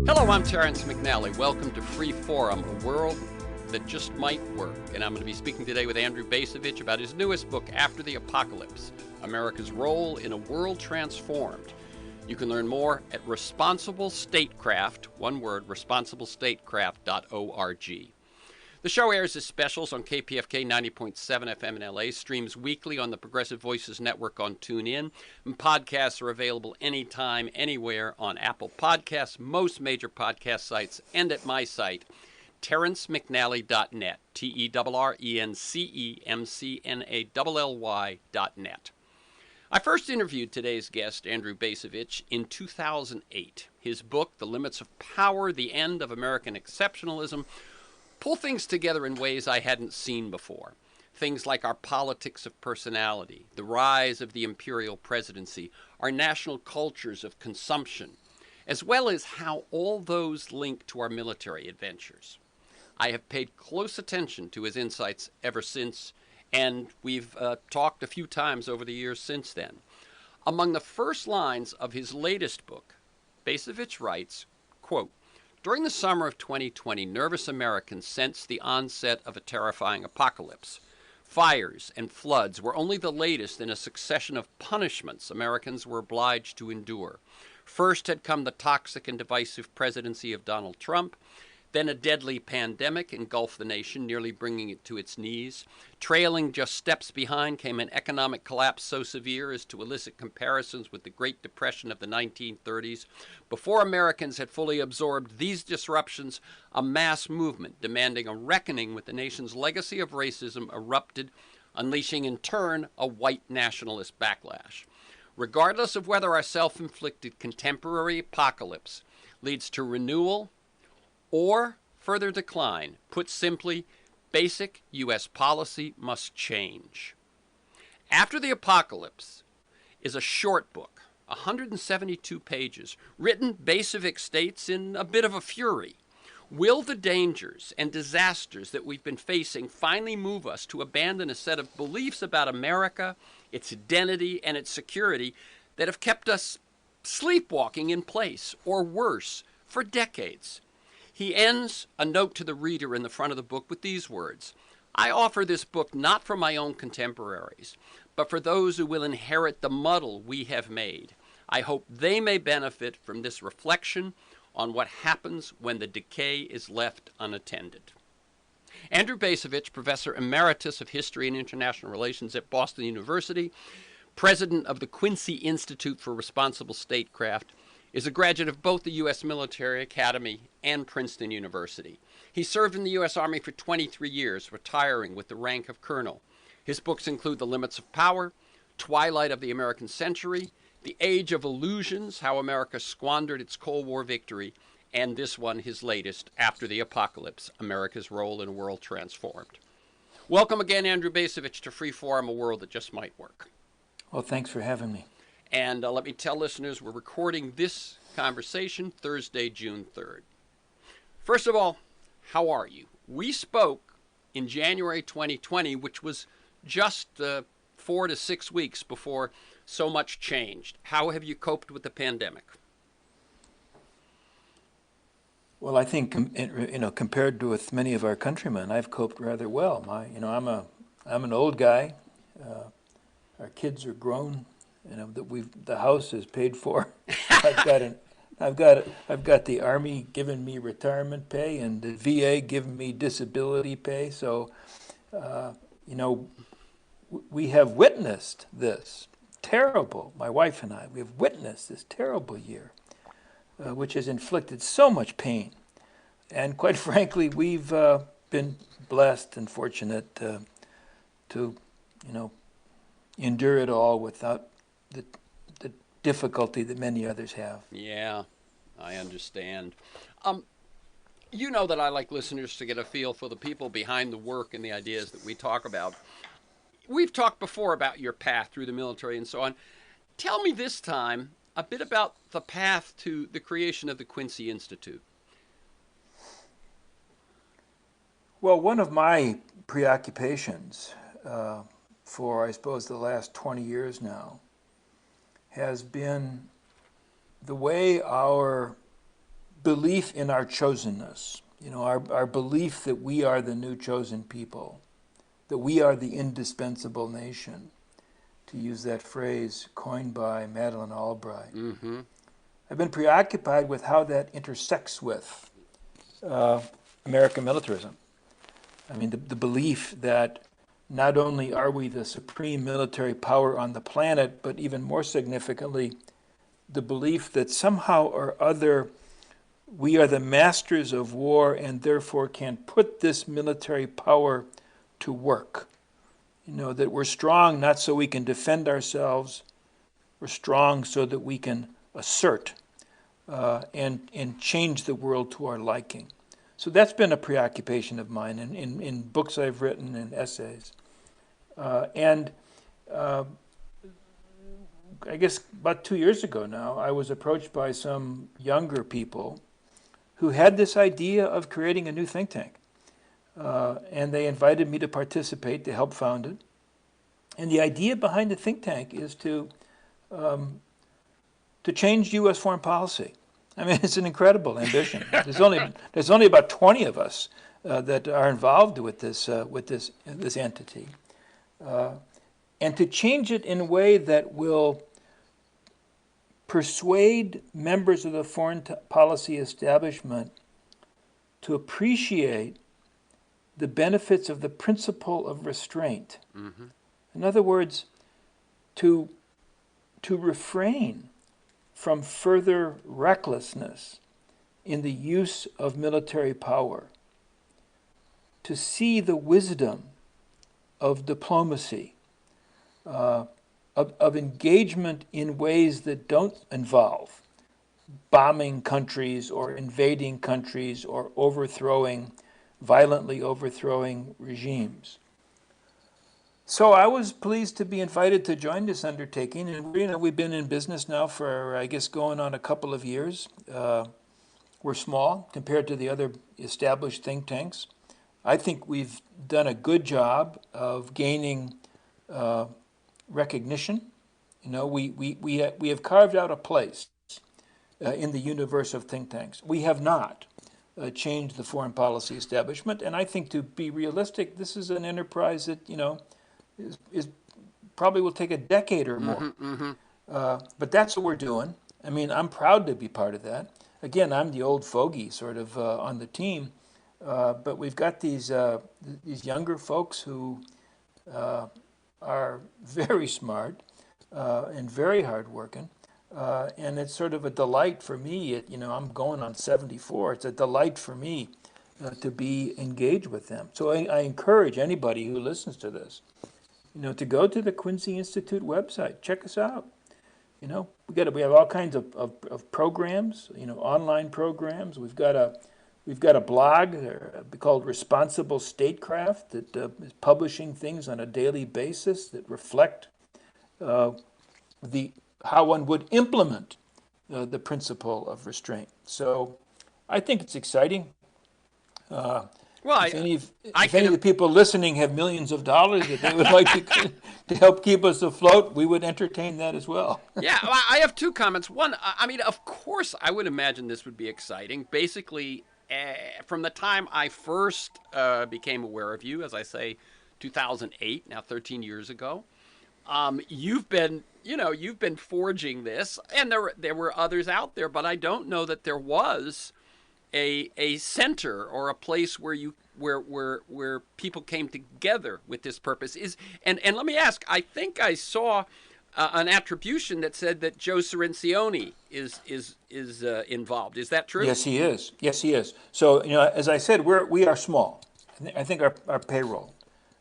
Hello, I'm Terrence McNally. Welcome to Free Forum, a world that just might work. And I'm going to be speaking today with Andrew BACEVICH about his newest book, After the Apocalypse, America's Role in a World Transformed. You can learn more at Responsible Statecraft, one word, responsiblestatecraft.org. The show airs as specials on KPFK 90.7 FM in LA, streams weekly on the Progressive Voices Network on TuneIn, and podcasts are available anytime, anywhere on Apple Podcasts, most major podcast sites, and at my site, terrencemcnally.net, TERRENCEMCNALLY.net. I first interviewed today's guest, Andrew BACEVICH, in 2008. His book, The Limits of Power, The End of American Exceptionalism, pull things together in ways I hadn't seen before. Things like our politics of personality, the rise of the imperial presidency, our national cultures of consumption, as well as how all those link to our military adventures. I have paid close attention to his insights ever since, and we've talked a few times over the years since then. Among the first lines of his latest book, BACEVICH writes, quote, "During the summer of 2020, nervous Americans sensed the onset of a terrifying apocalypse. Fires and floods were only the latest in a succession of punishments Americans were obliged to endure. First had come the toxic and divisive presidency of Donald Trump. Then a deadly pandemic engulfed the nation, nearly bringing it to its knees. Trailing just steps behind came an economic collapse so severe as to elicit comparisons with the Great Depression of the 1930s. Before Americans had fully absorbed these disruptions, a mass movement demanding a reckoning with the nation's legacy of racism erupted, unleashing in turn a white nationalist backlash. Regardless of whether our self-inflicted contemporary apocalypse leads to renewal or further decline, put simply, basic U.S. policy must change." After the Apocalypse is a short book, 172 pages, written, BACEVICH states, in a bit of a fury. Will the dangers and disasters that we've been facing finally move us to abandon a set of beliefs about America, its identity, and its security that have kept us sleepwalking in place, or worse, for decades? He ends a note to the reader in the front of the book with these words: "I offer this book not for my own contemporaries, but for those who will inherit the muddle we have made. I hope they may benefit from this reflection on what happens when the decay is left unattended." Andrew BACEVICH, Professor Emeritus of History and International Relations at Boston University, President of the Quincy Institute for Responsible Statecraft, is a graduate of both the U.S. Military Academy and Princeton University. He served in the U.S. Army for 23 years, retiring with the rank of colonel. His books include The Limits of Power, Twilight of the American Century, The Age of Illusions, How America Squandered Its Cold War Victory, and this one, his latest, After the Apocalypse, America's Role in a World Transformed. Welcome again, Andrew BACEVICH, to Free Forum, a world that just might work. Well, thanks for having me. And let me tell listeners, we're recording this conversation Thursday, June 3rd. First of all, how are you? We spoke in January 2020, which was just 4 to 6 weeks before so much changed. How have you coped with the pandemic? Well, I think compared to with many of our countrymen, I've coped rather well. I'm an old guy. Our kids are grown. The house is paid for. I've got the Army giving me retirement pay and the VA giving me disability pay. So, we have witnessed this terrible. My wife and I, we have witnessed this terrible year, which has inflicted so much pain, and quite frankly, we've been blessed and fortunate to endure it all without the difficulty that many others have. Yeah, I understand. You know that I like listeners to get a feel for the people behind the work and the ideas that we talk about. We've talked before about your path through the military and so on. Tell me this time a bit about the path to the creation of the Quincy Institute. Well, one of my preoccupations for, I suppose, the last 20 years now has been the way our belief in our chosenness, our belief that we are the new chosen people, that we are the indispensable nation, to use that phrase coined by Madeleine Albright. Mm-hmm. I've been preoccupied with how that intersects with American militarism. I mean, the belief that not only are we the supreme military power on the planet, but even more significantly, the belief that somehow or other we are the masters of war and therefore can put this military power to work. That we're strong not so we can defend ourselves, we're strong so that we can assert and change the world to our liking. So that's been a preoccupation of mine in books I've written and essays. And I guess about 2 years ago now, I was approached by some younger people who had this idea of creating a new think tank. And they invited me to participate, to help found it. And the idea behind the think tank is to change U.S. foreign policy. I mean, it's an incredible ambition. There's only about 20 of us that are involved with this entity, and to change it in a way that will persuade members of the foreign policy establishment to appreciate the benefits of the principle of restraint. Mm-hmm. In other words, to refrain from further recklessness in the use of military power, to see the wisdom of diplomacy, of engagement in ways that don't involve bombing countries or invading countries or violently overthrowing regimes. So I was pleased to be invited to join this undertaking, and we've been in business now for, I guess, going on a couple of years. We're small compared to the other established think tanks. I think we've done a good job of gaining recognition. We have carved out a place in the universe of think tanks. We have not changed the foreign policy establishment, and I think, to be realistic, this is an enterprise that is probably will take a decade or more. Mm-hmm, mm-hmm. But that's what we're doing. I mean, I'm proud to be part of that. Again, I'm the old fogey sort of on the team, but we've got these younger folks who are very smart and very hardworking, and it's sort of a delight for me. I'm going on 74. It's a delight for me to be engaged with them. So I encourage anybody who listens to this, to go to the Quincy Institute website. Check us out. We have all kinds of programs, online programs. We've got a blog called Responsible Statecraft that is publishing things on a daily basis that reflect how one would implement the principle of restraint. So I think it's exciting. If any of the people listening have millions of dollars that they would like to help keep us afloat, we would entertain that as well. Yeah, well, I have two comments. One, I mean, of course, I would imagine this would be exciting. Basically, from the time I first became aware of you, as I say, 2008, now 13 years ago, you've been forging this, and there were others out there, but I don't know that there was a center or a place where people came together with this purpose. And let me ask, I think I saw an attribution that said that Joe Cirincione is involved. Is that true? Yes, he is. So as I said, we are small. I think our payroll,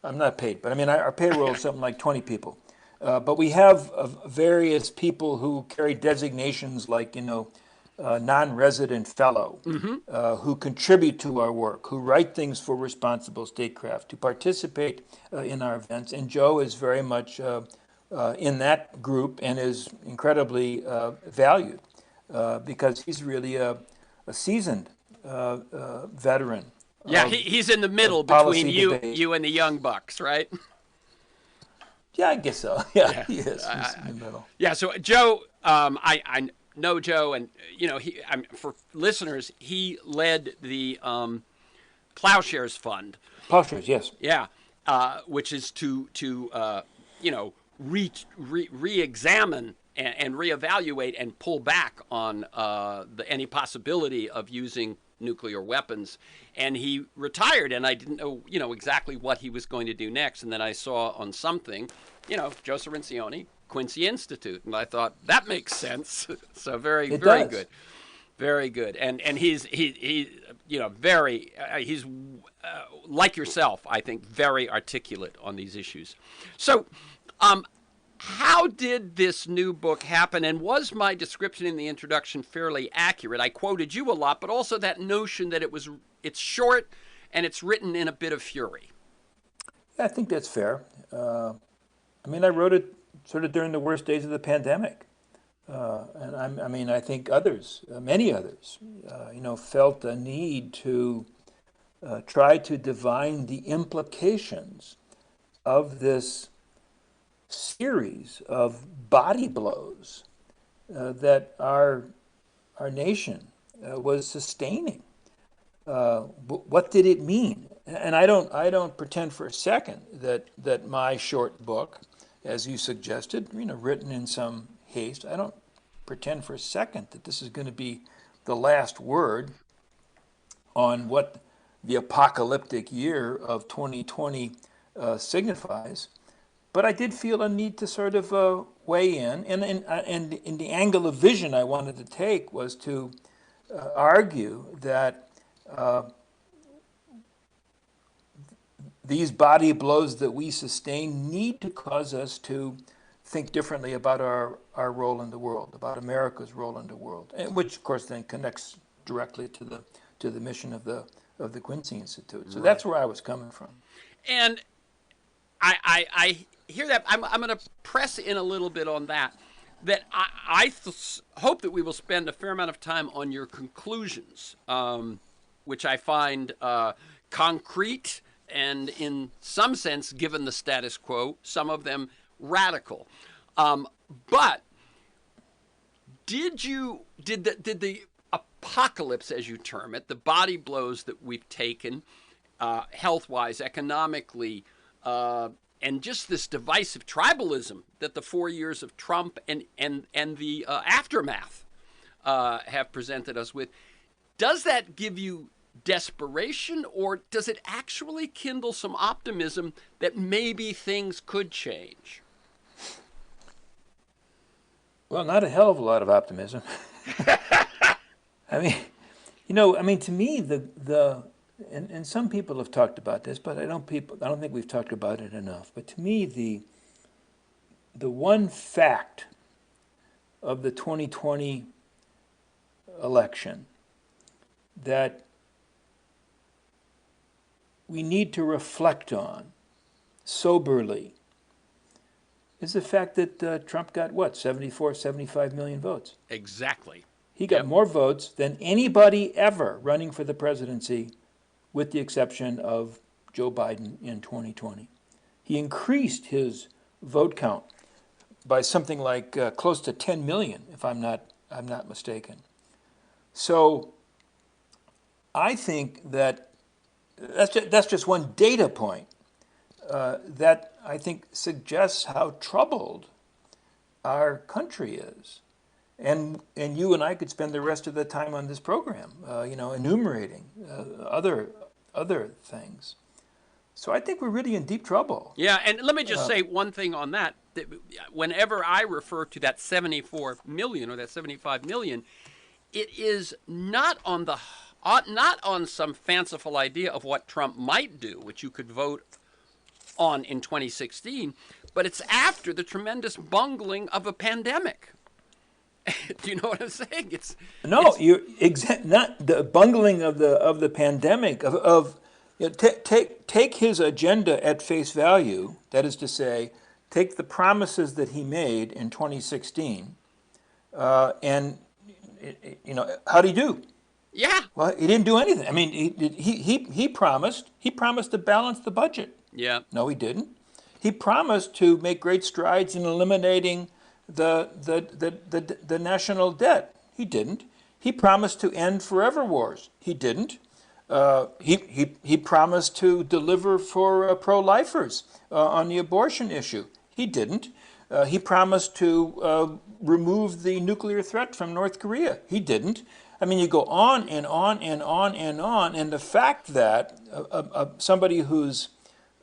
I'm not paid, but I mean our payroll is something like 20 people. But we have various people who carry designations like non-resident fellow, mm-hmm. Who contribute to our work, who write things for Responsible Statecraft, who participate in our events. And Joe is very much in that group and is incredibly valued because he's really a seasoned veteran. Yeah, he's in the middle between you and the young bucks, right? Yeah, I guess so. Yeah. He is. He's in the middle. Yeah, so Joe, I No, Joe, and for listeners, he led the Plowshares Fund. Plowshares, yes. Yeah, which is to re-examine and reevaluate and pull back on any possibility of using nuclear weapons. And he retired, and I didn't know exactly what he was going to do next. And then I saw on something, Joe Cirincione, Quincy Institute, and I thought that makes sense. So very good. Very good, and he's very he's like yourself, I think, very articulate on these issues. So, how did this new book happen, and was my description in the introduction fairly accurate? I quoted you a lot, but also that notion that it's short and it's written in a bit of fury. Yeah, I think that's fair. I wrote it sort of during the worst days of the pandemic. And I think others, many others, felt a need to try to divine the implications of this series of body blows that our nation was sustaining. What did it mean? And I don't pretend for a second that my short book, as you suggested, written in some haste, I don't pretend for a second that this is going to be the last word on what the apocalyptic year of 2020 signifies. But I did feel a need to sort of weigh in, and in the angle of vision I wanted to take was to argue that these body blows that we sustain need to cause us to think differently about our role in the world, about America's role in the world, and which of course then connects directly to the mission of the Quincy Institute. So that's where I was coming from. And I hear that. I'm going to press in a little bit on that. That I hope that we will spend a fair amount of time on your conclusions, which I find concrete and, in some sense, given the status quo, some of them radical. But did the apocalypse, as you term it, the body blows that we've taken, health-wise, economically, and just this divisive tribalism that the 4 years of Trump and the aftermath have presented us with, does that give you desperation, or does it actually kindle some optimism that maybe things could change? Well, not a hell of a lot of optimism. To me, and some people have talked about this, but I don't think we've talked about it enough. But to me, the one fact of the 2020 election that we need to reflect on soberly is the fact that Trump got, 75 million votes? Exactly. He got more votes than anybody ever running for the presidency, with the exception of Joe Biden in 2020. He increased his vote count by something like close to 10 million, if I'm not mistaken. So I think that's just one data point that I think suggests how troubled our country is. And you and I could spend the rest of the time on this program, enumerating other things. So I think we're really in deep trouble. Yeah, and let me just say one thing on that. Whenever I refer to that 74 million or that 75 million, it is not on some fanciful idea of what Trump might do, which you could vote on in 2016, but it's after the tremendous bungling of a pandemic. Do you know what I'm saying? You're not the bungling of the pandemic. Take his agenda at face value. That is to say, take the promises that he made in 2016, and how'd he do? Yeah. Well, he didn't do anything. I mean, he promised to balance the budget. Yeah. No, he didn't. He promised to make great strides in eliminating the national debt. He didn't. He promised to end forever wars. He didn't. He promised to deliver for pro-lifers on the abortion issue. He didn't. He promised to remove the nuclear threat from North Korea. He didn't. I mean, you go on and on and on and on, and the fact that somebody whose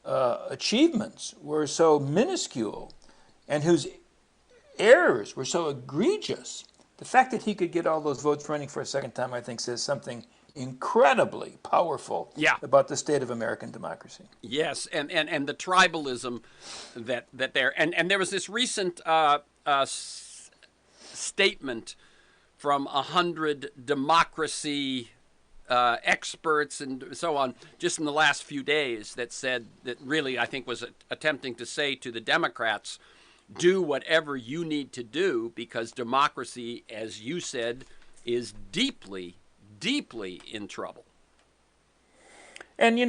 achievements were so minuscule and whose errors were so egregious, the fact that he could get all those votes running for a second time, I think, says something incredibly powerful about the state of American democracy. Yes, and the tribalism that there, and there was this recent statement from 100 democracy experts and so on just in the last few days that said that really, I think, was attempting to say to the Democrats, do whatever you need to do because democracy, as you said, is deeply, deeply in trouble. And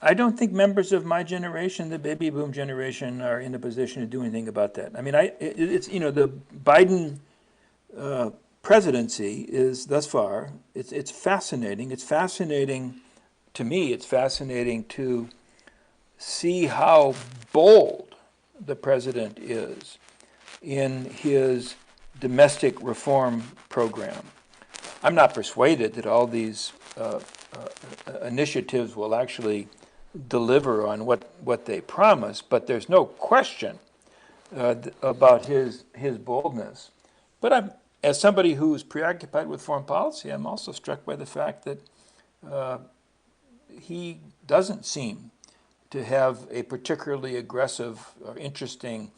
I don't think members of my generation, the baby boom generation, are in a position to do anything about that. I mean, it's the Biden presidency is thus far. It's fascinating. It's fascinating to me. It's fascinating to see how bold the president is in his domestic reform program. I'm not persuaded that all these initiatives will actually deliver on what they promise, but there's no question about his boldness. But as somebody who's preoccupied with foreign policy, I'm also struck by the fact that he doesn't seem to have a particularly aggressive or interesting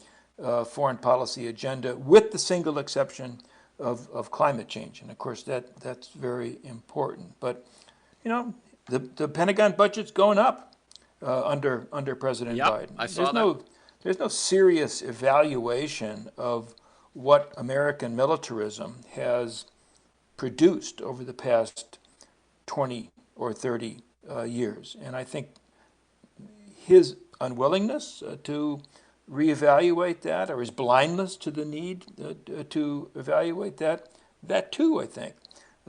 foreign policy agenda, with the single exception of climate change. And of course, that's very important. But the Pentagon budget's going up under President Biden. I saw that. There's no serious evaluation of what American militarism has produced over the past 20 or 30 years. And I think his unwillingness to reevaluate that, or his blindness to the need to evaluate that too, I think,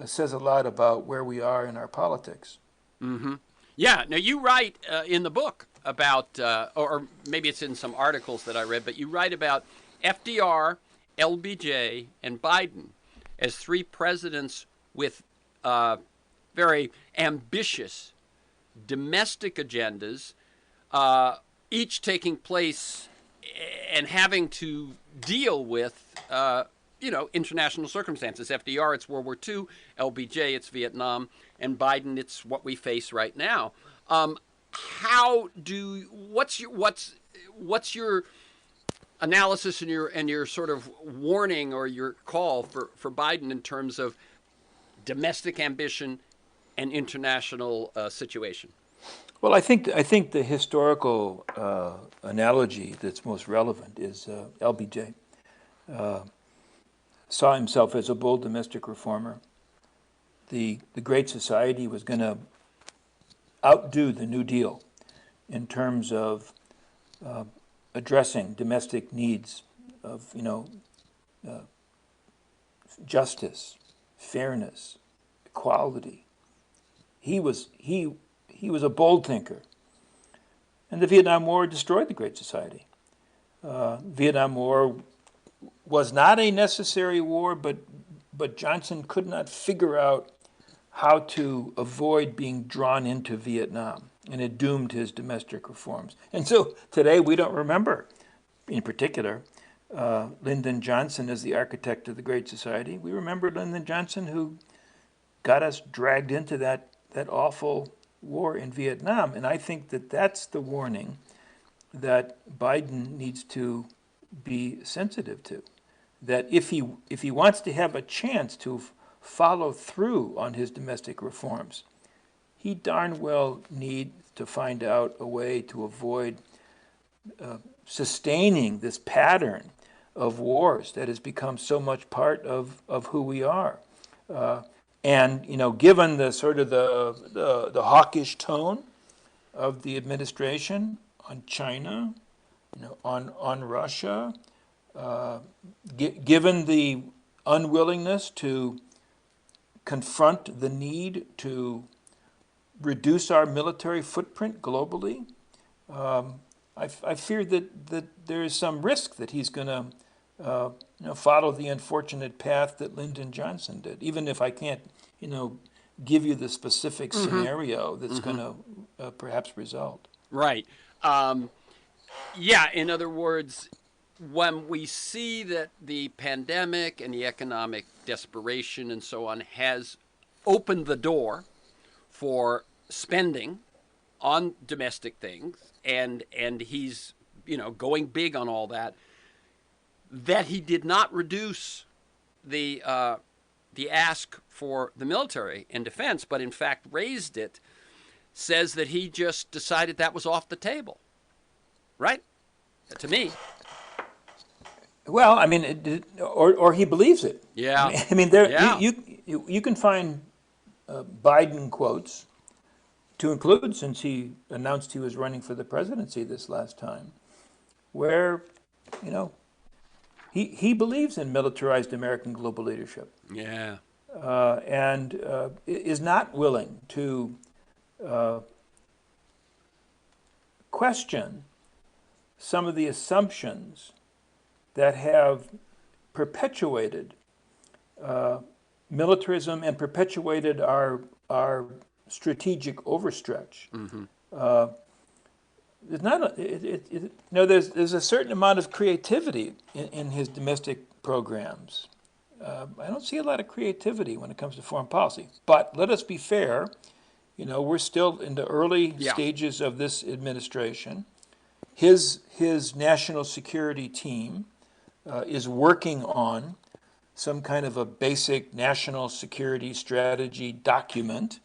says a lot about where we are in our politics. Mm-hmm. Yeah. Now, you write in the book about, or maybe it's in some articles that I read, but you write about FDR, LBJ, and Biden as three presidents with very ambitious domestic agendas, each taking place and having to deal with, international circumstances. FDR, it's World War II. LBJ, it's Vietnam. And Biden, it's what we face right now. What's your analysis and your sort of warning or your call for Biden in terms of domestic ambition and international situation? Well, I think the historical analogy that's most relevant is LBJ. Saw himself as a bold domestic reformer. The Great Society was going to outdo the New Deal in terms of addressing domestic needs of justice, fairness, equality. He was a bold thinker. And the Vietnam War destroyed the Great Society. Vietnam War was not a necessary war, but Johnson could not figure out how to avoid being drawn into Vietnam, and it doomed his domestic reforms. And so today we don't remember, in particular, Lyndon Johnson as the architect of the Great Society. We remember Lyndon Johnson, who got us dragged into that awful war in Vietnam. And I think that's the warning that Biden needs to be sensitive to. That if he wants to have a chance to follow through on his domestic reforms, he darn well needs to find out a way to avoid sustaining this pattern of wars that has become so much part of who we are. And given the sort of the hawkish tone of the administration on China, on Russia, given the unwillingness to confront the need to reduce our military footprint globally, I fear that there is some risk that he's going to follow the unfortunate path that Lyndon Johnson did. Even if I can't, give you the specific scenario that's going to perhaps result. Right. Yeah, in other words, when we see that the pandemic and the economic desperation and so on has opened the door for spending on domestic things, and he's going big on all that, that he did not reduce the ask for the military and defense, but in fact raised it, says that he just decided that was off the table. Right? To me. Well, I mean, or he believes it. Yeah. I mean, there you can find Biden quotes to include, since he announced he was running for the presidency this last time, where he believes in militarized American global leadership. Yeah. And is not willing to question some of the assumptions that have perpetuated militarism and perpetuated our strategic overstretch. There's not there's a certain amount of creativity in his domestic programs. I don't see a lot of creativity when it comes to foreign policy. But let us be fair. We're still in the early stages of this administration. His national security team is working on some kind of a basic national security strategy document.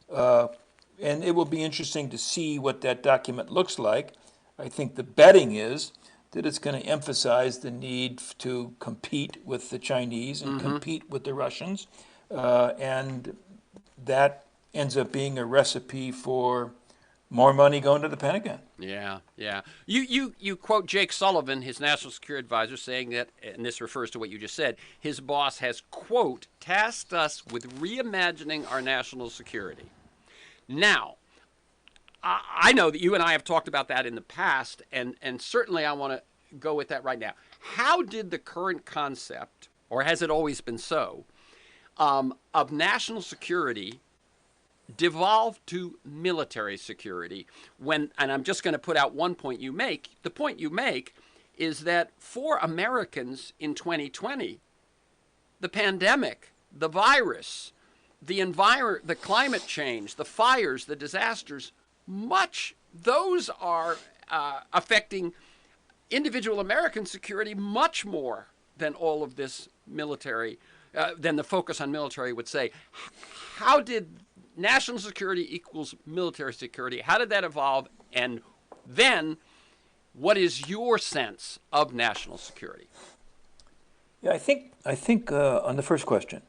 And it will be interesting to see what that document looks like. I think the betting is that it's going to emphasize the need to compete with the Chinese and compete with the Russians. And that ends up being a recipe for more money going to the Pentagon. Yeah, yeah. You quote Jake Sullivan, his national security advisor, saying that, and this refers to what you just said, his boss has, quote, tasked us with reimagining our national security. Now, I know that you and I have talked about that in the past, and certainly I want to go with that right now. How did the current concept, or has it always been so, of national security devolve to military security and I'm just going to put out one point you make. The point you make is that for Americans in 2020, the pandemic, the virus, the climate change, the fires, the disasters, those are affecting individual American security much more than all of this military, than the focus on military would say. How did national security equals military security? How did that evolve? And then, what is your sense of national security? Yeah, I think on the first question,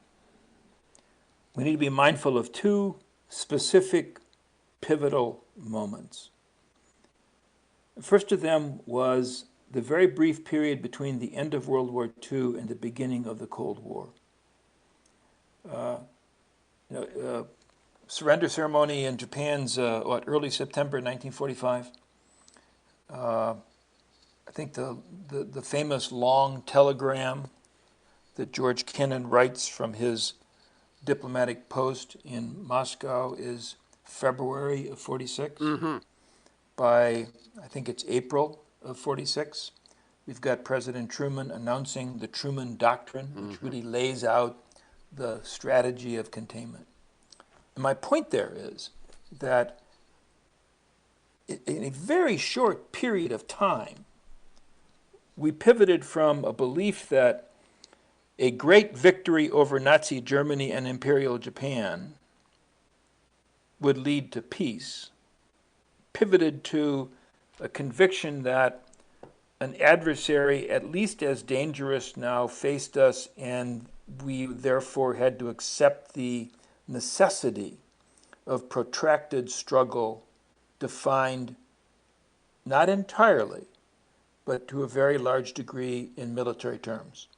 we need to be mindful of two specific pivotal moments. The first of them was the very brief period between the end of World War II and the beginning of the Cold War. Surrender ceremony in Japan's early September 1945. I think the famous long telegram that George Kennan writes from his diplomatic post in Moscow is February of 46. By, I think it's April of 46, we've got President Truman announcing the Truman Doctrine, which really lays out the strategy of containment. And my point there is that in a very short period of time, we pivoted from a belief that a great victory over Nazi Germany and Imperial Japan would lead to peace, pivoted to a conviction that an adversary at least as dangerous now faced us, and we therefore had to accept the necessity of protracted struggle defined not entirely, but to a very large degree in military terms.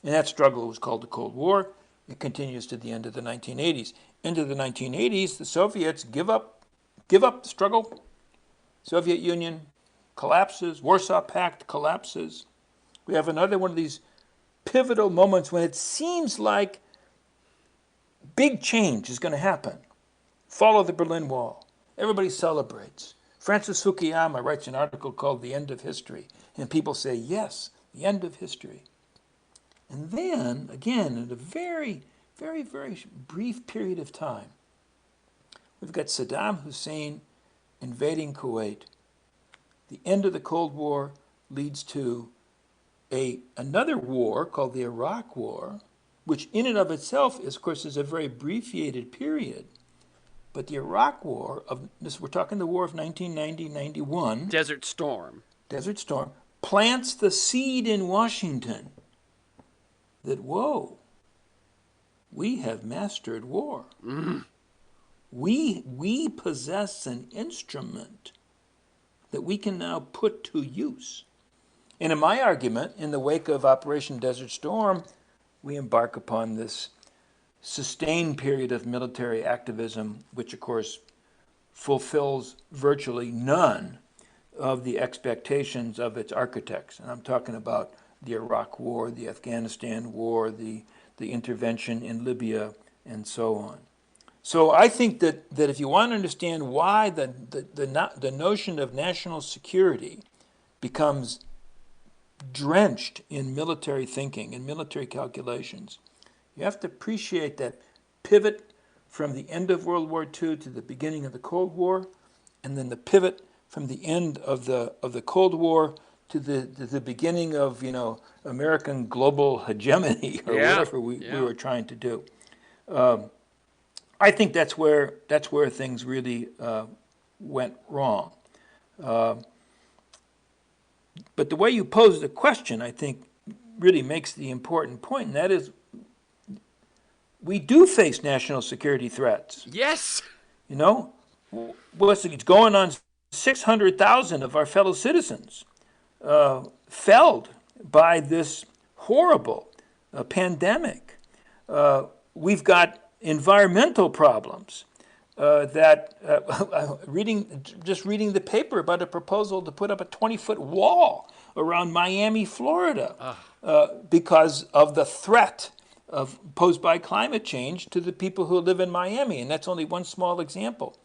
And that struggle was called the Cold War. It continues to the end of the 1980s. Into the 1980s, the Soviets give up the struggle. Soviet Union collapses. Warsaw Pact collapses. We have another one of these pivotal moments when it seems like big change is going to happen. Fall of the Berlin Wall. Everybody celebrates. Francis Fukuyama writes an article called The End of History, and people say, yes, the end of history. And then, again, in a very, very, very brief period of time, we've got Saddam Hussein invading Kuwait. The end of the Cold War leads to another war called the Iraq War, which in and of itself, is, of course, is a very abbreviated period. But the Iraq War, we're talking the war of 1990-91. Desert Storm, plants the seed in Washington that, whoa, we have mastered war. Mm. We possess an instrument that we can now put to use. And in my argument, in the wake of Operation Desert Storm, we embark upon this sustained period of military activism, which of course fulfills virtually none of the expectations of its architects. And I'm talking about the Iraq War, the Afghanistan War, the intervention in Libya, and so on. So I think that if you want to understand why the notion of national security becomes drenched in military thinking and military calculations, you have to appreciate that pivot from the end of World War II to the beginning of the Cold War, and then the pivot from the end of the Cold War to the beginning of American global hegemony or whatever we were trying to do. I think that's where things really went wrong. But the way you pose the question, I think, really makes the important point, and that is, we do face national security threats. Yes. It's going on 600,000 of our fellow citizens felled by this horrible pandemic. We've got environmental problems reading the paper about a proposal to put up a 20-foot wall around Miami, Florida, because of the threat posed by climate change to the people who live in Miami, and that's only one small example.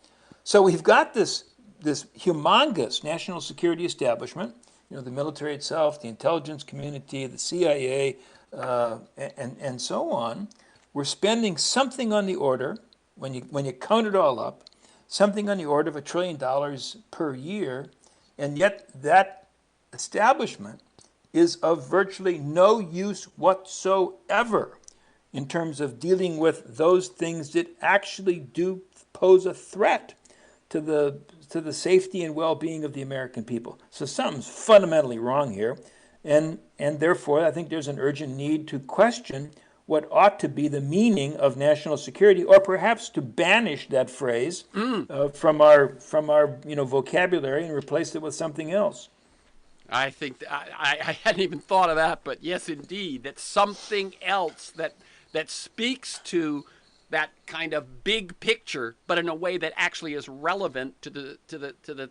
So we've got this humongous national security establishment, the military itself, the intelligence community, the CIA, and so on. We're spending something on the order, when you count it all up, something on the order of $1 trillion per year, and yet that establishment is of virtually no use whatsoever in terms of dealing with those things that actually do pose a threat to the safety and well-being of the American people. So something's fundamentally wrong here, and therefore I think there's an urgent need to question what ought to be the meaning of national security, or perhaps to banish that phrase from our vocabulary and replace it with something else. I think I hadn't even thought of that, but yes, indeed, that's something else that speaks to that kind of big picture, but in a way that actually is relevant to the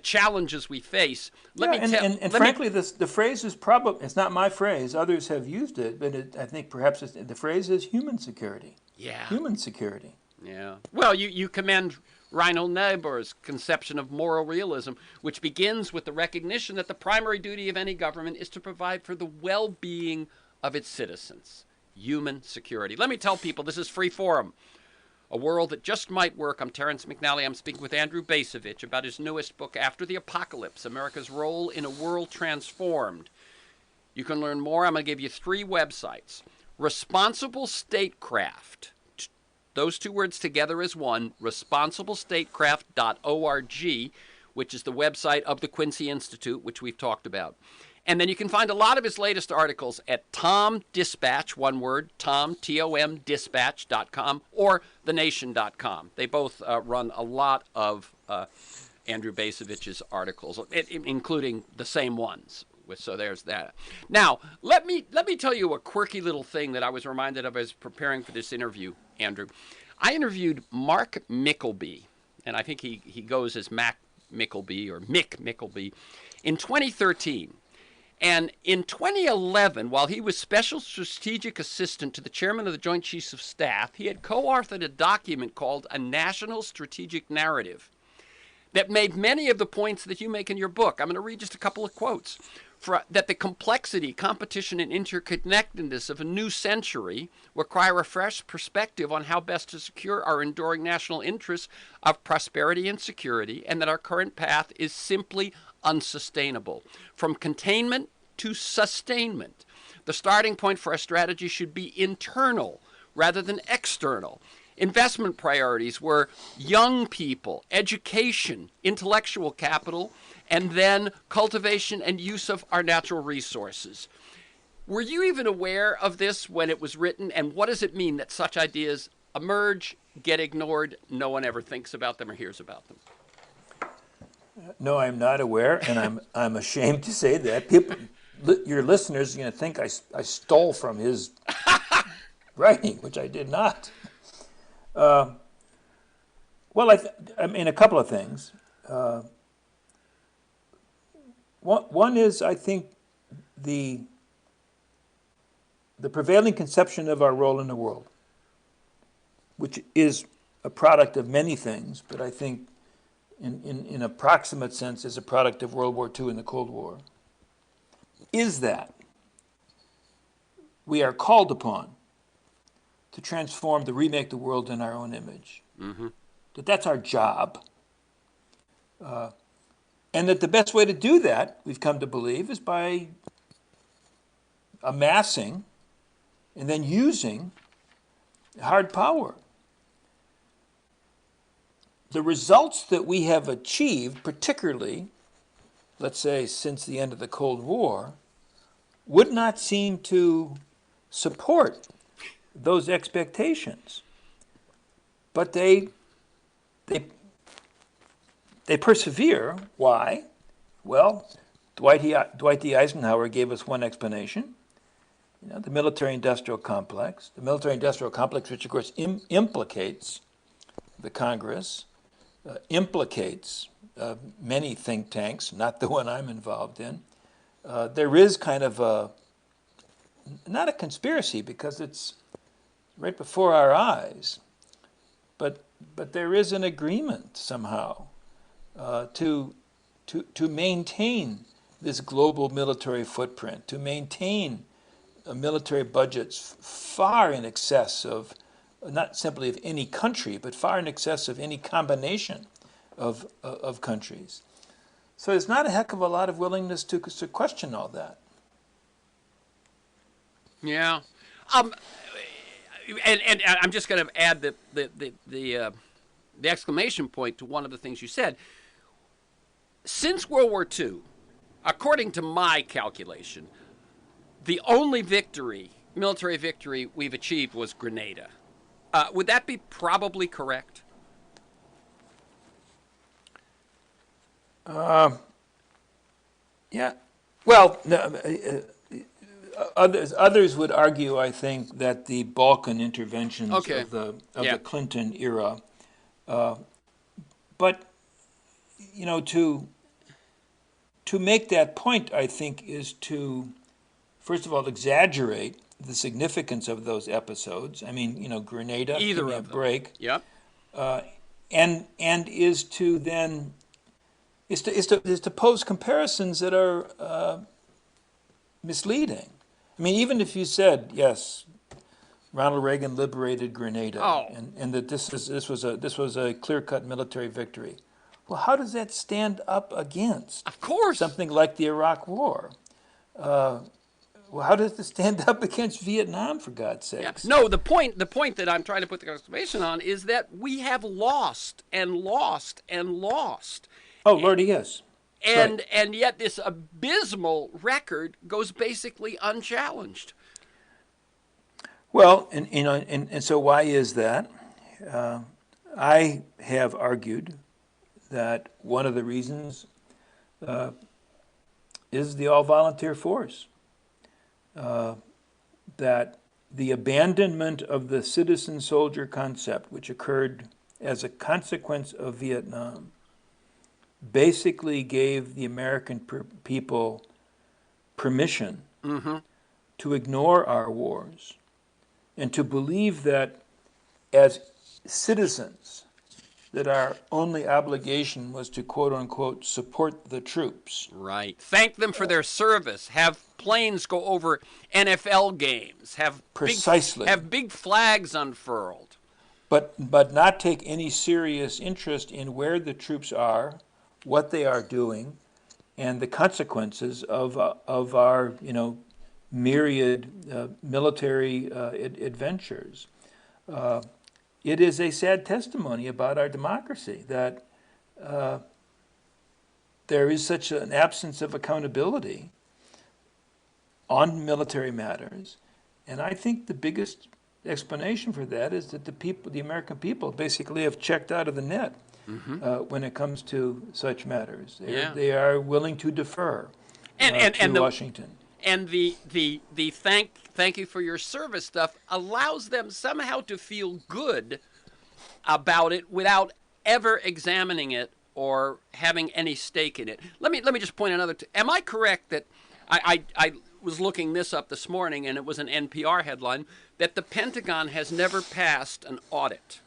challenges we face. Frankly, the phrase is probably, it's not my phrase. Others have used it, but I think perhaps the phrase is human security. Yeah. Human security. Yeah. Well, you commend Reinhold Niebuhr's conception of moral realism, which begins with the recognition that the primary duty of any government is to provide for the well-being of its citizens. Human security. Let me tell people, this is Free Forum, a world that just might work. I'm Terrence McNally. I'm speaking with Andrew BACEVICH about his newest book, After the Apocalypse, America's Role in a World Transformed. You can learn more. I'm going to give you 3 websites. Responsible Statecraft. Those 2 words together as one, responsiblestatecraft.org, which is the website of the Quincy Institute, which we've talked about. And then you can find a lot of his latest articles at Tom Dispatch, one word, Tom, T-O-M, dispatch.com, or thenation.com. They both run a lot of Andrew Bacevich's articles, including the same ones. So there's that. Now, let me tell you a quirky little thing that I was reminded of as preparing for this interview, Andrew. I interviewed Mark Mickleby, and I think he goes as Mac Mickleby or Mick Mickleby, in 2013. And in 2011, while he was Special Strategic Assistant to the Chairman of the Joint Chiefs of Staff, he had co-authored a document called A National Strategic Narrative that made many of the points that you make in your book. I'm going to read just a couple of quotes. That the complexity, competition, and interconnectedness of a new century require a fresh perspective on how best to secure our enduring national interests of prosperity and security, and that our current path is simply unsustainable. From containment to sustainment, the starting point for our strategy should be internal rather than external. Investment priorities were young people, education, intellectual capital, and then cultivation and use of our natural resources. Were you even aware of this when it was written, and what does it mean that such ideas emerge, get ignored, no one ever thinks about them or hears about them? No, I'm not aware, and I'm ashamed to say that. People, your listeners are going to think I stole from his writing, which I did not. Well, I mean, a couple of things. One is, I think, the prevailing conception of our role in the world, which is a product of many things, but I think in a proximate sense is a product of World War II and the Cold War, is that we are called upon to transform, to remake the world in our own image. Mm-hmm. That's our job. And that the best way to do that, we've come to believe, is by amassing and then using hard power. The results that we have achieved, particularly, let's say, since the end of the Cold War, would not seem to support those expectations. But they persevere. Why? Well, Dwight D. Eisenhower gave us one explanation. The military-industrial complex. The military-industrial complex, which of course implicates the Congress, implicates many think tanks, not the one I'm involved in. There is kind of not a conspiracy because it's right before our eyes, but there is an agreement somehow to maintain this global military footprint, to maintain military budgets far in excess of, not simply of any country, but far in excess of any combination of countries. So there's not a heck of a lot of willingness to question all that. Yeah. And I'm just going to add the exclamation point to one of the things you said. Since World War II, according to my calculation, the only military victory we've achieved was Grenada. Would that be probably correct? Yeah. Well, others would argue, I think, that the Balkan interventions of the Clinton era, but to make that point, I think, is to first of all exaggerate the significance of those episodes. I mean, Grenada, either give me of a them. break. Yep. And is to then is to pose comparisons that are misleading. I mean, even if you said yes, Ronald Reagan liberated Grenada, and that this was a clear-cut military victory. Well, how does that stand up against, of course, something like the Iraq War? Well, how does it stand up against Vietnam, for God's sakes? Yeah. No, the point that I'm trying to put the exclamation on is that we have lost and lost and lost. Oh, Lordy, yes. And yet this abysmal record goes basically unchallenged. Well, and so why is that? I have argued that one of the reasons is the all-volunteer force. That the abandonment of the citizen-soldier concept, which occurred as a consequence of Vietnam, basically gave the American people permission to ignore our wars and to believe that as citizens, that our only obligation was to quote-unquote support the troops. Right. Thank them for their service. Have planes go over NFL games. Have Precisely. Have big flags unfurled. But not take any serious interest in where the troops are, what they are doing, and the consequences of our myriad military adventures. It is a sad testimony about our democracy that there is such an absence of accountability on military matters, and I think the biggest explanation for that is that the American people, basically have checked out of the net when it comes to such matters. They are willing to defer to Washington. And the thank you for your service stuff allows them somehow to feel good about it without ever examining it or having any stake in it. Let me just point another. Am I correct that I was looking this up this morning, and it was an NPR headline that the Pentagon has never passed an audit?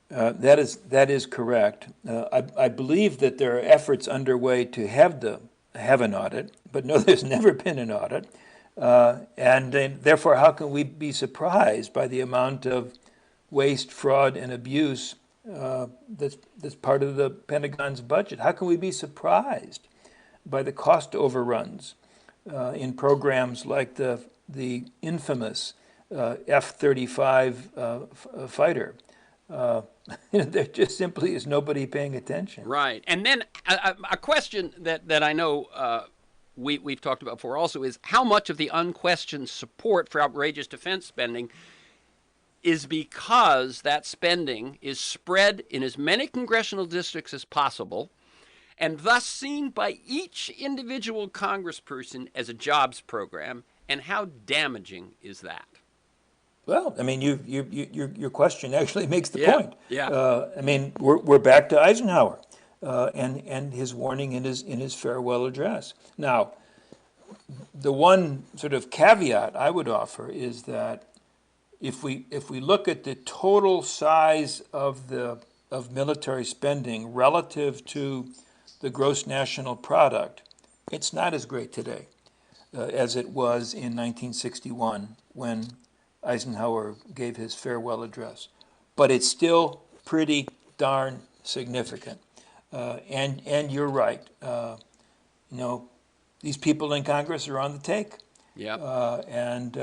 That is correct. I believe that there are efforts underway to have an audit, but no, there's never been an audit. And therefore, how can we be surprised by the amount of waste, fraud, and abuse that's part of the Pentagon's budget? How can we be surprised by the cost overruns in programs like the infamous F-35 fighter? There just simply is nobody paying attention. Right. And then a question that I know we've talked about before also is how much of the unquestioned support for outrageous defense spending is because that spending is spread in as many congressional districts as possible and thus seen by each individual congressperson as a jobs program, and how damaging is that? Well, I mean, your question actually makes the point. Yeah. I mean, we're back to Eisenhower and his warning in his farewell address. Now, the one sort of caveat I would offer is that if we look at the total size of military spending relative to the gross national product, it's not as great today as it was in 1961 when Eisenhower gave his farewell address. But it's still pretty darn significant. And you're right. These people in Congress are on the take. Yeah. And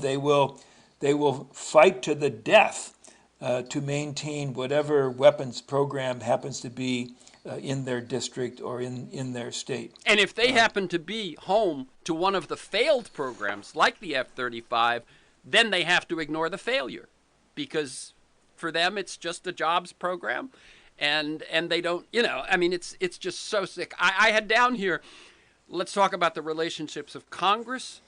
they will fight to the death to maintain whatever weapons program happens to be in their district or in their state. And if they happen to be home to one of the failed programs like the F-35, then they have to ignore the failure because for them it's just a jobs program and they don't, I mean, it's just so sick. I had down here, let's talk about the relationships of Congress,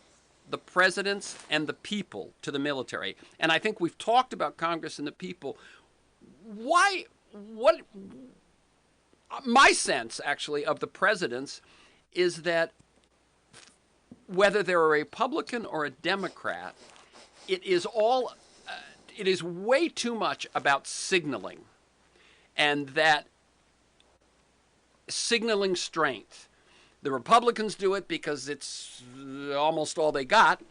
the presidents, and the people to the military. And I think we've talked about Congress and the people. My sense, actually, of the presidents is that whether they're a Republican or a Democrat, it is way too much about signaling, and that signaling strength. The Republicans do it because it's almost all they got,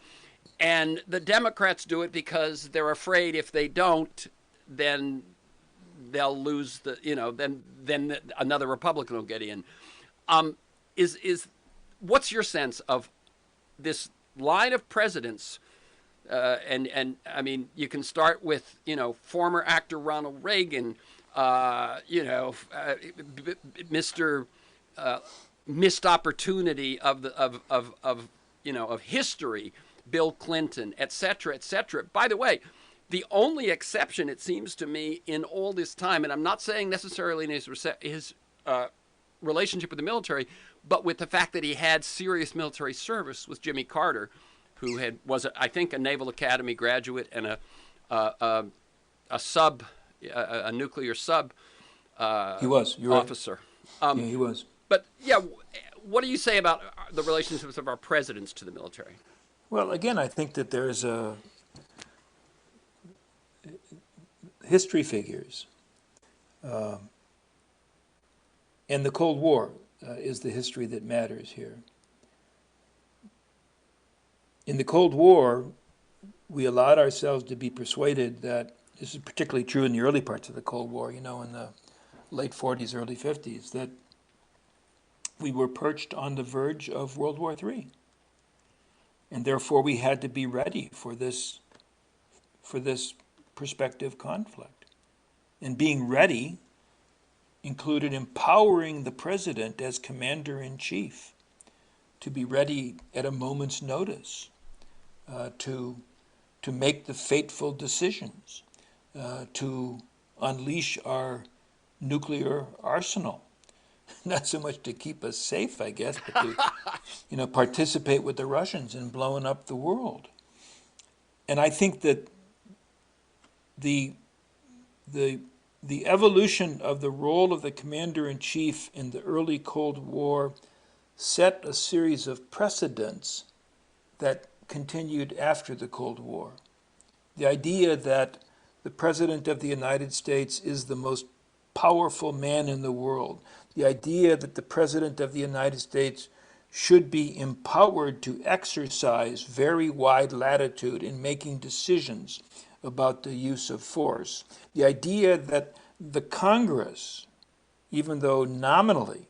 and the Democrats do it because they're afraid if they don't, then they'll lose then another Republican will get in. What's your sense of this line of presidents? And I mean, you can start with former actor Ronald Reagan, Mr. Missed opportunity of history, Bill Clinton, et cetera, et cetera. By the way, The only exception, it seems to me, in all this time, and I'm not saying necessarily in his relationship with the military, but with the fact that he had serious military service, was Jimmy Carter, who was I think a Naval Academy graduate and a nuclear sub he was. You're officer. Right. Yeah, he was. But yeah, what do you say about the relationships of our presidents to the military? Well, again, I think that there's history figures, and the Cold War is the history that matters here. In the Cold War, we allowed ourselves to be persuaded that, this is particularly true in the early parts of the Cold War, in the late 40s, early 50s, that we were perched on the verge of World War III. And therefore we had to be ready for this prospective conflict. And being ready included empowering the president as commander-in-chief to be ready at a moment's notice, to make the fateful decisions, to unleash our nuclear arsenal. Not so much to keep us safe, I guess, but to participate with the Russians in blowing up the world. And I think that the evolution of the role of the commander-in-chief in the early Cold War set a series of precedents that continued after the Cold War. The idea that the President of the United States is the most powerful man in the world, the idea that the President of the United States should be empowered to exercise very wide latitude in making decisions about the use of force, the idea that the Congress, even though nominally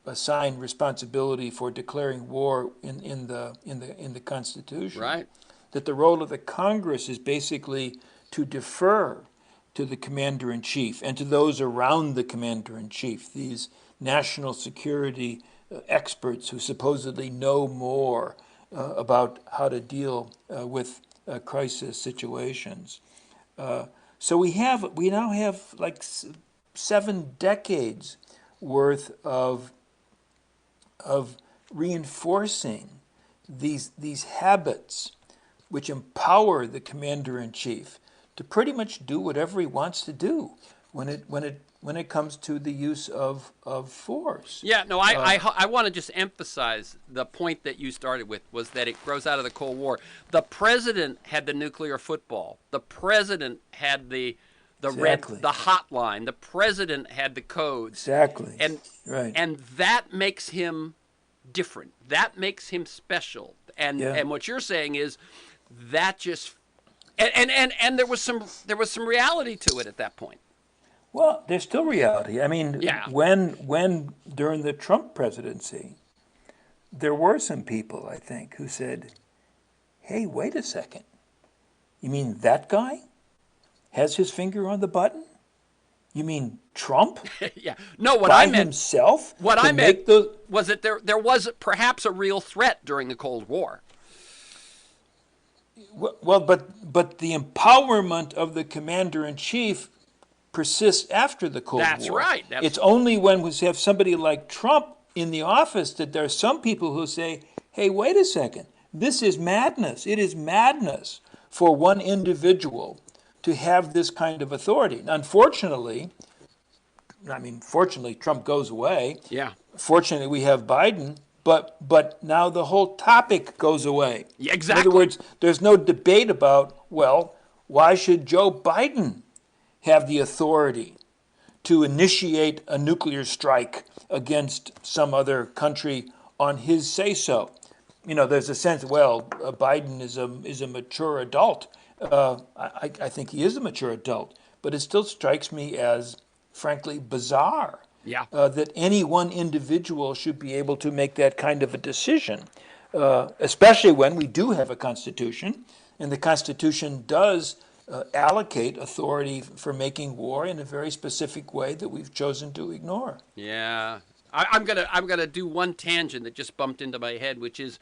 assigned responsibility for declaring war in the Constitution, right, that the role of the Congress is basically to defer to the commander-in-chief and to those around the commander-in-chief, these national security experts who supposedly know more about how to deal with crisis situations. So we now have like 7 decades worth of reinforcing these habits which empower the commander-in-chief to pretty much do whatever he wants to do when it comes to the use of force. Yeah, no, I want to just emphasize the point that you started with, was that it grows out of the Cold War. The president had the nuclear football. The president had the Exactly. the hotline. The president had the codes. Exactly. And that makes him different. That makes him special. And what you're saying is that just and there was some reality to it at that point. Well, there's still reality. I mean, when during the Trump presidency, there were some people, I think, who said, "Hey, wait a second. You mean that guy has his finger on the button? You mean Trump?" Yeah. No, what by I meant himself. What I meant was that there was perhaps a real threat during the Cold War. Well, but the empowerment of the commander-in-chief persists after the Cold War. That's right. It's only when we have somebody like Trump in the office that there are some people who say, "Hey, wait a second. This is madness. It is madness for one individual to have this kind of authority." Unfortunately, fortunately, Trump goes away. Yeah. Fortunately, we have Biden. But now the whole topic goes away. Yeah, exactly. In other words, there's no debate about, well, why should Joe Biden have the authority to initiate a nuclear strike against some other country on his say-so? There's a sense, well, Biden is a mature adult. I think he is a mature adult, but it still strikes me as, frankly, bizarre. Yeah. That any one individual should be able to make that kind of a decision, especially when we do have a Constitution, and the Constitution does allocate authority for making war in a very specific way that we've chosen to ignore. Yeah. I'm gonna do one tangent that just bumped into my head, which is,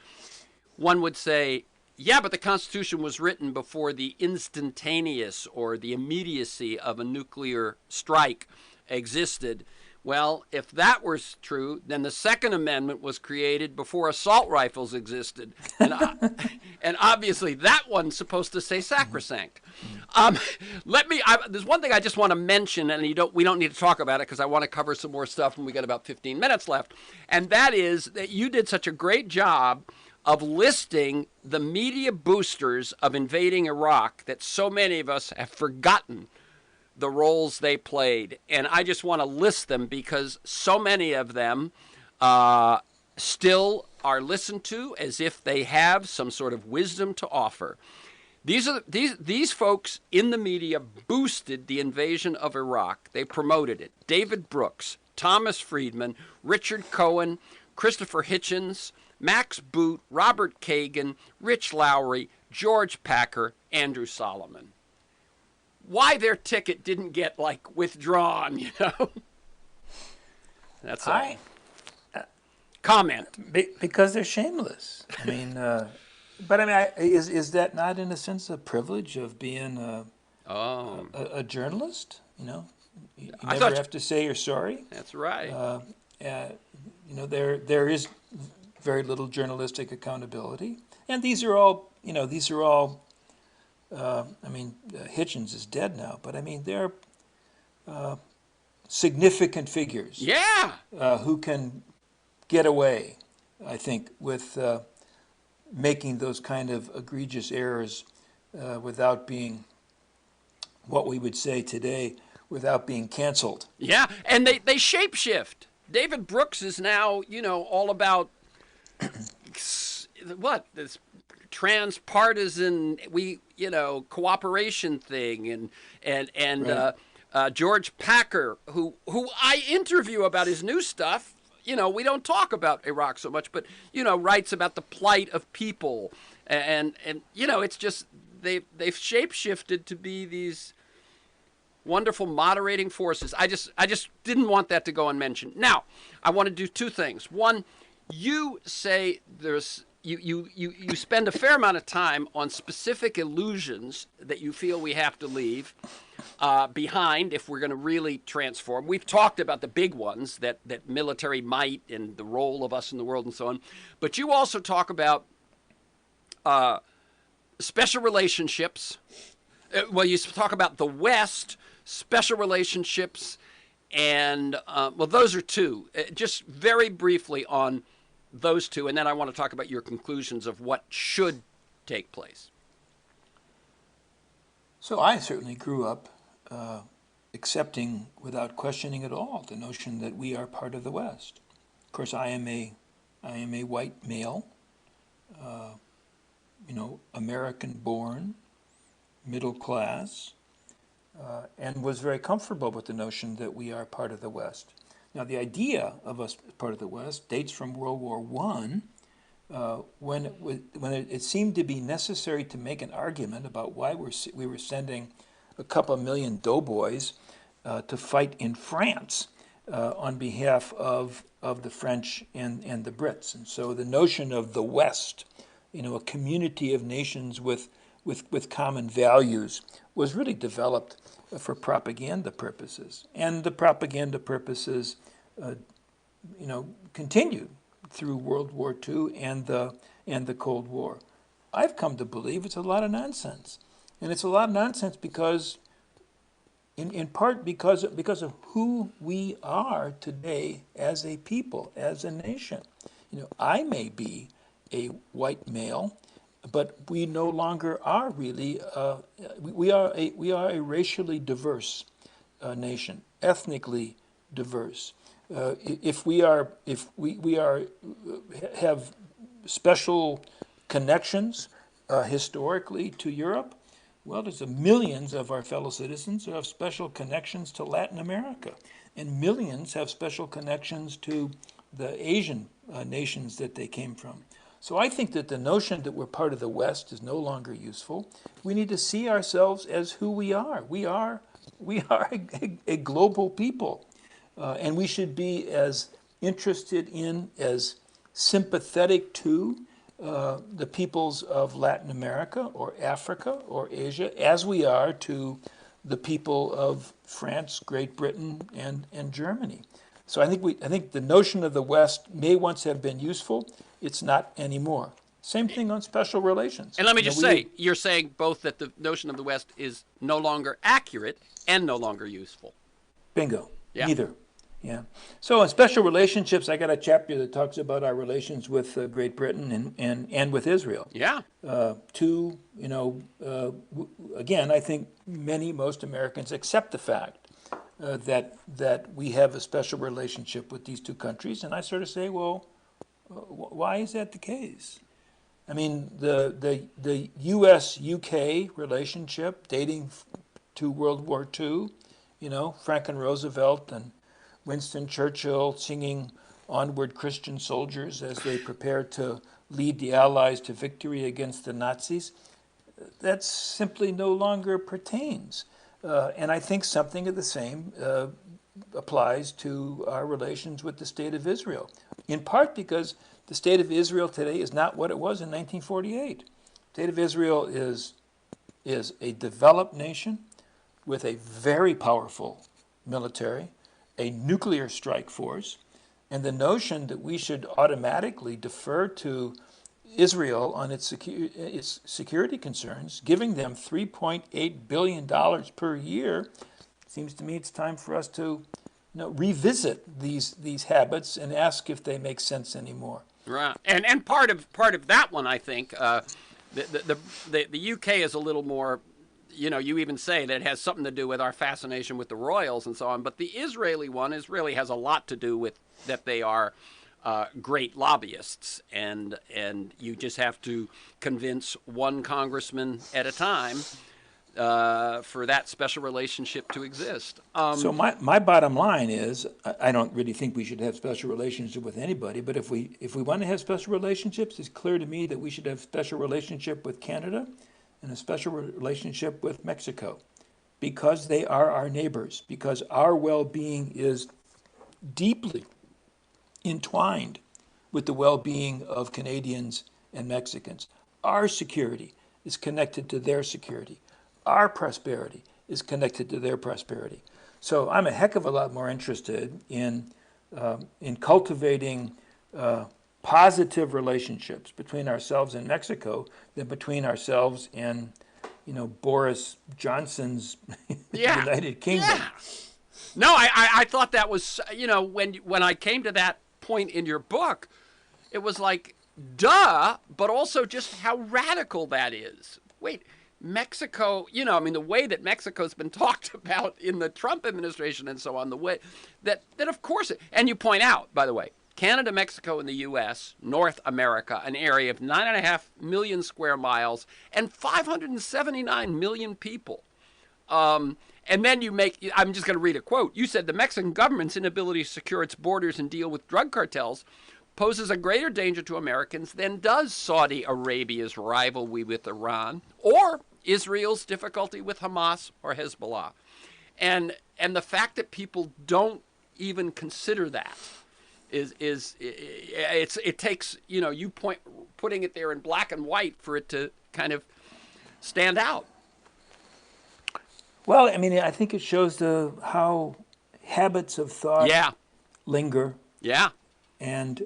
one would say, Yeah, but the Constitution was written before the instantaneous or the immediacy of a nuclear strike existed. Well, if that was true, then the Second Amendment was created before assault rifles existed. And obviously that one's supposed to say sacrosanct. There's one thing I just want to mention, and we don't need to talk about it because I want to cover some more stuff and we got about 15 minutes left. And that is that you did such a great job of listing the media boosters of invading Iraq that so many of us have forgotten the roles they played. And I just want to list them because so many of them still are listened to as if they have some sort of wisdom to offer. These folks in the media boosted the invasion of Iraq. They promoted it. David Brooks, Thomas Friedman, Richard Cohen, Christopher Hitchens, Max Boot, Robert Kagan, Rich Lowry, George Packer, Andrew Solomon. Why their ticket didn't get, like, withdrawn, you know? That's all. Comment. Because they're shameless. I mean, but I mean, is that not, in a sense, a privilege of being a journalist? You know, you never have to say you're sorry. That's right. You know, there is very little journalistic accountability, and these are all. I mean, Hitchens is dead now, but I mean, they're significant figures. Yeah. Who can get away, I think, with making those kind of egregious errors without being, what we would say today, without being canceled. Yeah, and they shapeshift. David Brooks is now, you know, all about what? This transpartisan, cooperation thing, and right. George Packer, who I interview about his new stuff. You know, we don't talk about Iraq so much, but, you know, writes about the plight of people. And you know, it's just they've shapeshifted to be these wonderful moderating forces. I just didn't want that to go unmentioned. Now, I want to do two things. One, you say you spend a fair amount of time on specific illusions that you feel we have to leave behind if we're going to really transform. We've talked about the big ones, that military might and the role of us in the world and so on. But you also talk about special relationships. Well, you talk about the West, special relationships, and, those are two. Just very briefly on those two, and then I want to talk about your conclusions of what should take place. So I certainly grew up accepting, without questioning at all, the notion that we are part of the West. Of course, I am a white male, American-born, middle class, and was very comfortable with the notion that we are part of the West. Now, the idea of us as part of the West dates from World War I, when it seemed to be necessary to make an argument about why we were sending a couple million doughboys to fight in France on behalf of the French and the Brits. And so the notion of the West, a community of nations with common values, was really developed for propaganda purposes. And the propaganda purposes, continued through World War II and the Cold War. I've come to believe it's a lot of nonsense. And it's a lot of nonsense because, in part because of who we are today as a people, as a nation. I may be a white male, but we no longer are really. We are a racially diverse nation, ethnically diverse. If we have special connections historically to Europe, well, there's millions of our fellow citizens who have special connections to Latin America, and millions have special connections to the Asian nations that they came from. So I think that the notion that we're part of the West is no longer useful. We need to see ourselves as who we are. We are a global people, and we should be as interested in, as sympathetic to, the peoples of Latin America or Africa or Asia as we are to the people of France, Great Britain, and Germany. So I think the notion of the West may once have been useful. It's not anymore. Same thing on special relations. And let me just say, you're saying both that the notion of the West is no longer accurate and no longer useful. Bingo. Yeah. Neither. Yeah. So in special relationships, I got a chapter that talks about our relations with Great Britain and with Israel. Yeah. Again, I think most Americans accept the fact that we have a special relationship with these two countries, and I sort of say, well, why is that the case? I mean, the U.S.-UK relationship dating to World War II, Franklin Roosevelt and Winston Churchill singing Onward Christian Soldiers as they prepare to lead the Allies to victory against the Nazis, that simply no longer pertains. And I think something of the same applies to our relations with the State of Israel, in part because the State of Israel today is not what it was in 1948. The State of Israel is a developed nation with a very powerful military, a nuclear strike force, and the notion that we should automatically defer to Israel on its security concerns, giving them $3.8 billion per year, seems to me it's time for us to revisit these habits and ask if they make sense anymore. Right, and part of that one, I think, the UK is a little more. You even say that it has something to do with our fascination with the royals and so on. But the Israeli one really has a lot to do with that they are great lobbyists, and you just have to convince one congressman at a time for that special relationship to exist. So my bottom line is, I don't really think we should have special relationships with anybody. But if we want to have special relationships, it's clear to me that we should have special relationship with Canada and a special relationship with Mexico, because they are our neighbors, because our well-being is deeply entwined with the well-being of Canadians and Mexicans. Our security is connected to their security. Our prosperity is connected to their prosperity. So I'm a heck of a lot more interested in cultivating positive relationships between ourselves and Mexico than between ourselves and, Boris Johnson's United Kingdom. Yeah. No, I thought that was, when I came to that point in your book, it was like, duh, but also just how radical that is. Wait, Mexico, the way that Mexico's been talked about in the Trump administration and so on, the way that of course, and you point out, by the way, Canada, Mexico, and the U.S., North America, an area of 9.5 million square miles and 579 million people. And then I'm just going to read a quote. You said the Mexican government's inability to secure its borders and deal with drug cartels poses a greater danger to Americans than does Saudi Arabia's rivalry with Iran or Israel's difficulty with Hamas or Hezbollah. And the fact that people don't even consider that it takes, putting it there in black and white for it to kind of stand out. Well, I think it shows how habits of thought linger. Yeah. And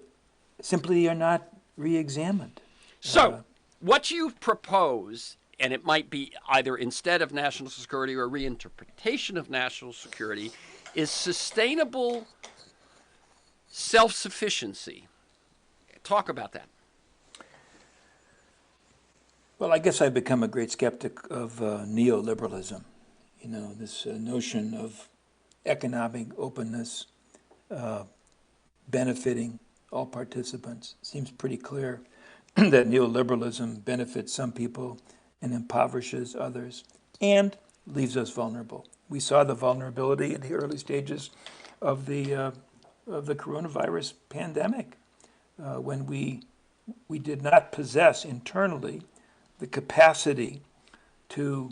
simply are not re-examined. So, what you propose, and it might be either instead of national security or reinterpretation of national security, is sustainable self-sufficiency. Talk about that. Well, I guess I've become a great skeptic of neoliberalism. This notion of economic openness benefiting all participants. Seems pretty clear that neoliberalism benefits some people and impoverishes others and leaves us vulnerable. We saw the vulnerability in the early stages of the coronavirus pandemic when we did not possess internally the capacity to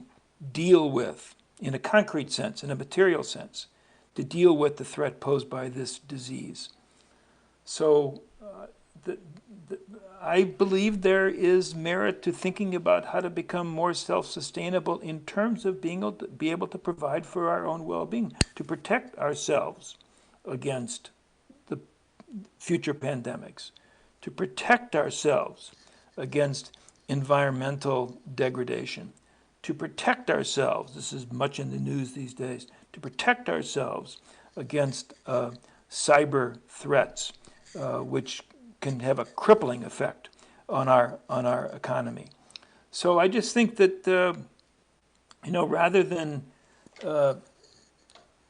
deal with, in a concrete sense, in a material sense, to deal with the threat posed by this disease. So I believe there is merit to thinking about how to become more self-sustainable in terms of being able to provide for our own well-being, to protect ourselves against the future pandemics, to protect ourselves against environmental degradation, to protect ourselves, this is much in the news these days, to protect ourselves against cyber threats, which can have a crippling effect on our economy. So I just think that rather than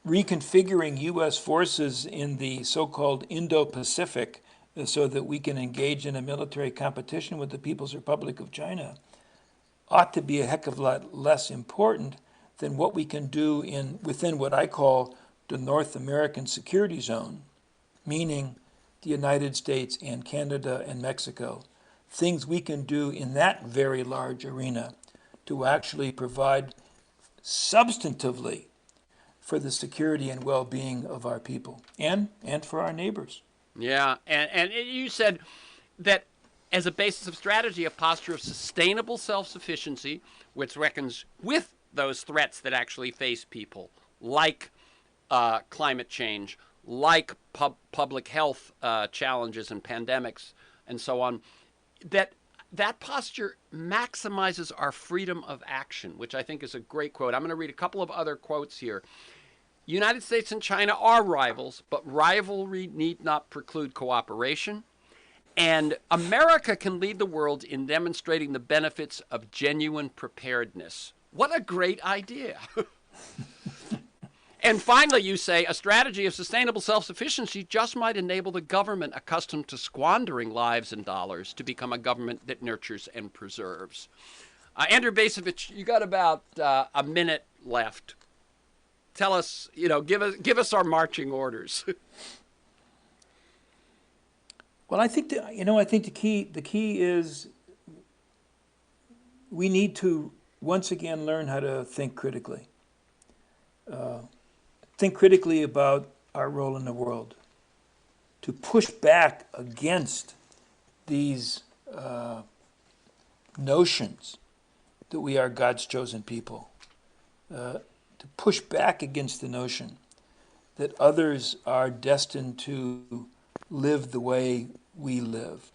reconfiguring U.S. forces in the so-called Indo-Pacific so that we can engage in a military competition with the People's Republic of China, ought to be a heck of a lot less important than what we can do within what I call the North American Security Zone, meaning the United States and Canada and Mexico. Things we can do in that very large arena to actually provide substantively for the security and well-being of our people and for our neighbors. Yeah, and you said that as a basis of strategy, a posture of sustainable self-sufficiency, which reckons with those threats that actually face people, like climate change, like public health challenges and pandemics, and so on, that posture maximizes our freedom of action, which I think is a great quote. I'm going to read a couple of other quotes here. United States and China are rivals, but rivalry need not preclude cooperation. And America can lead the world in demonstrating the benefits of genuine preparedness. What a great idea. And finally, you say a strategy of sustainable self-sufficiency just might enable the government accustomed to squandering lives and dollars to become a government that nurtures and preserves. Andrew BACEVICH, you got about a minute left. Tell us, give us our marching orders. Well, I think the key is we need to once again learn how to think critically. Think critically about our role in the world, to push back against these notions that we are God's chosen people, to push back against the notion that others are destined to live the way we live.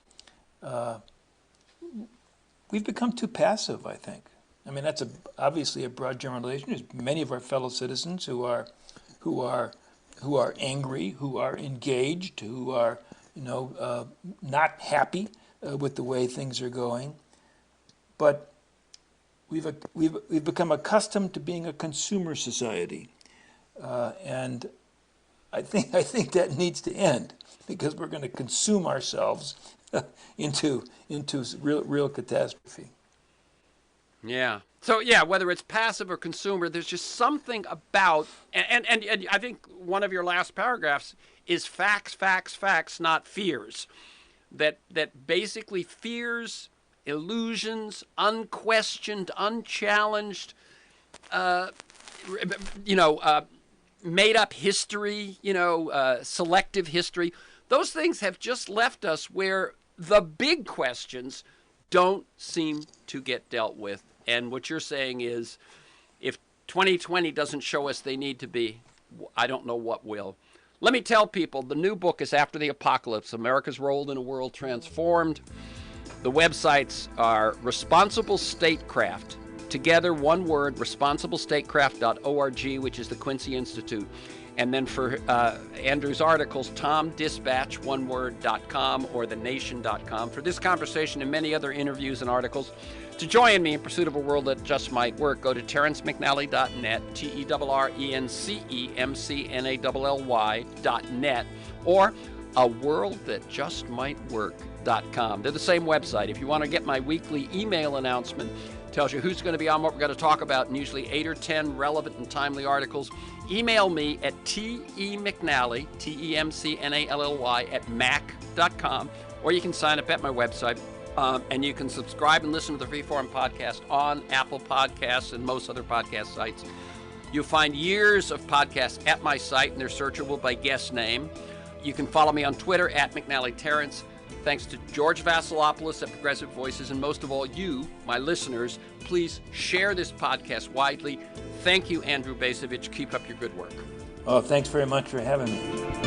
We've become too passive, I think. I mean, that's obviously a broad generalization. There's many of our fellow citizens who are angry, who are engaged, who are not happy with the way things are going. But we've become accustomed to being a consumer society, and I think that needs to end, because we're going to consume ourselves into real catastrophe. Yeah. So, yeah, whether it's passive or consumer, there's just something about, and I think one of your last paragraphs is facts, not fears. That basically fears, illusions, unquestioned, unchallenged, made up history, selective history, those things have just left us where the big questions don't seem to get dealt with. And what you're saying is, if 2020 doesn't show us they need to be, I don't know what will. Let me tell people, the new book is After the Apocalypse, America's Role in a World Transformed. The websites are Responsible Statecraft, together one word, responsiblestatecraft.org, which is the Quincy Institute. And then for Andrew's articles, TomDispatch, one word.com or thenation.com. For this conversation and many other interviews and articles, to join me in pursuit of a world that just might work, go to TerenceMcNally.net, TerenceMcNally.net, or aworldthatjustmightwork.com. They're the same website. If you want to get my weekly email announcement, tells you who's going to be on, what we're going to talk about, and usually 8 or 10 relevant and timely articles, email me at temcnally, TEMCNALLY, at mac.com, or you can sign up at my website. And you can subscribe and listen to the Freeform podcast on Apple Podcasts and most other podcast sites. You'll find years of podcasts at my site, and they're searchable by guest name. You can follow me on Twitter at McNally Terrence. Thanks to George Vasilopoulos at Progressive Voices, and most of all, you, my listeners. Please share this podcast widely. Thank you, Andrew BACEVICH. Keep up your good work. Oh, thanks very much for having me.